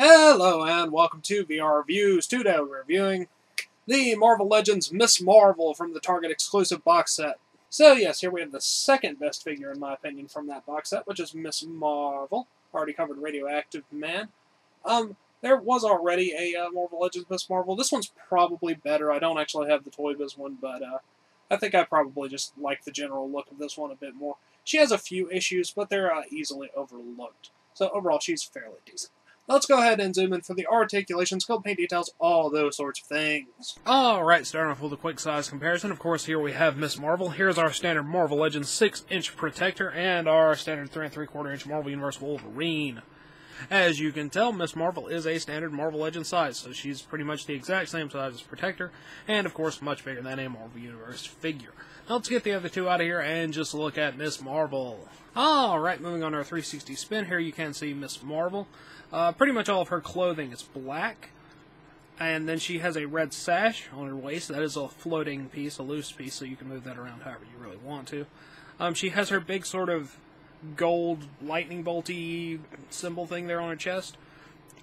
Hello and welcome to VR Reviews. Today we're reviewing the Marvel Legends Miss Marvel from the Target exclusive box set. So yes, here we have the second best figure in my opinion from that box set, which is Miss Marvel. Already covered Radioactive Man. There was already a Marvel Legends Miss Marvel. This one's probably better. I don't actually have the Toy Biz one, but I think I probably just like the general look of this one a bit more. She has a few issues, but they're easily overlooked. So overall, she's fairly decent. Let's go ahead and zoom in for the articulation, sculpt, paint details, all those sorts of things. Alright, starting off with a quick size comparison. Of course, here we have Miss Marvel. Here's our standard Marvel Legends 6-inch Protector and our standard 3 3/4-inch Marvel Universe Wolverine. As you can tell, Miss Marvel is a standard Marvel Legends size, so she's pretty much the exact same size as Protector, and of course much bigger than a Marvel Universe figure. Now let's get the other two out of here and just look at Miss Marvel. Alright, moving on to our 360 spin, here you can see Miss Marvel. Pretty much all of her clothing is black, and then she has a red sash on her waist. That is a floating piece, a loose piece, so you can move that around however you really want to. She has her big sort of gold lightning bolty symbol thing there on her chest,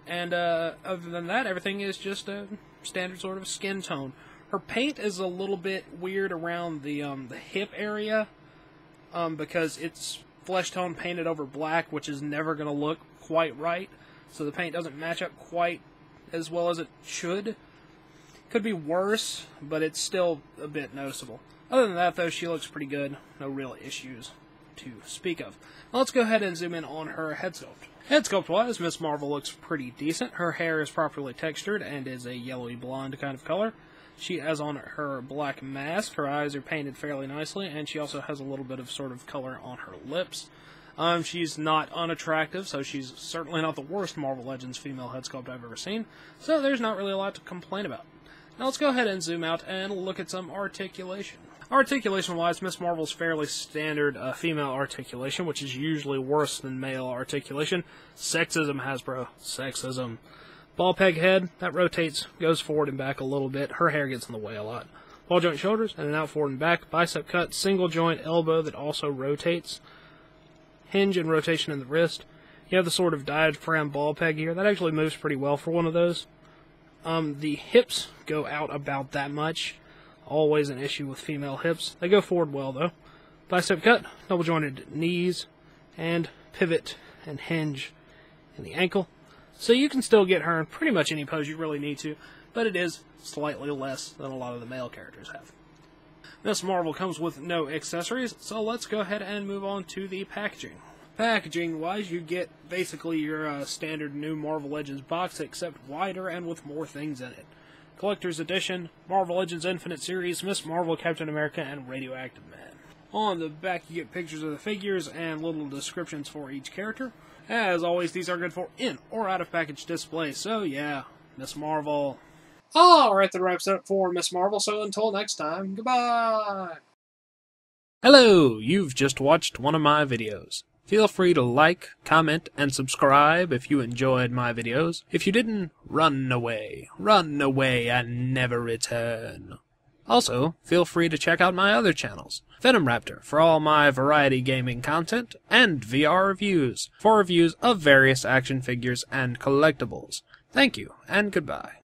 and other than that, everything is just a standard sort of skin tone. Her paint is a little bit weird around the hip area, because it's flesh tone painted over black, which is never going to look quite right. So the paint doesn't match up quite as well as it should. Could be worse, but it's still a bit noticeable. Other than that, though, she looks pretty good. No real issues to speak of. Now let's go ahead and zoom in on her head sculpt. Head sculpt-wise, Miss Marvel looks pretty decent. Her hair is properly textured and is a yellowy blonde kind of color. She has on her black mask. Her eyes are painted fairly nicely, and she also has a little bit of sort of color on her lips. She's not unattractive, so she's certainly not the worst Marvel Legends female head sculpt I've ever seen, so there's not really a lot to complain about. Now let's go ahead and zoom out and look at some articulation. Articulation-wise, Miss Marvel's fairly standard female articulation, which is usually worse than male articulation. Sexism, Hasbro. Sexism. Ball peg head, that rotates, goes forward and back a little bit. Her hair gets in the way a lot. Ball joint shoulders, and an out forward and back. Bicep cut, single joint elbow that also rotates. Hinge and rotation in the wrist. You have the sort of diaphragm ball peg here. That actually moves pretty well for one of those. The hips go out about that much. Always an issue with female hips. They go forward well, though. Bicep cut, double jointed knees, and pivot and hinge in the ankle. So you can still get her in pretty much any pose you really need to, but it is slightly less than a lot of the male characters have. Miss Marvel comes with no accessories, so let's go ahead and move on to the packaging. Packaging-wise, you get basically your standard new Marvel Legends box, except wider and with more things in it. Collector's Edition, Marvel Legends Infinite Series, Miss Marvel, Captain America, and Radioactive Man. On the back, you get pictures of the figures and little descriptions for each character. As always, these are good for in or out of package display, so yeah, Miss Marvel. Alright, that wraps it up for Miss Marvel, so until next time, goodbye! Hello, you've just watched one of my videos. Feel free to like, comment, and subscribe if you enjoyed my videos. If you didn't, run away and never return. Also, feel free to check out my other channels, Venom Raptor for all my variety gaming content, and VR Reviews for reviews of various action figures and collectibles. Thank you, and goodbye.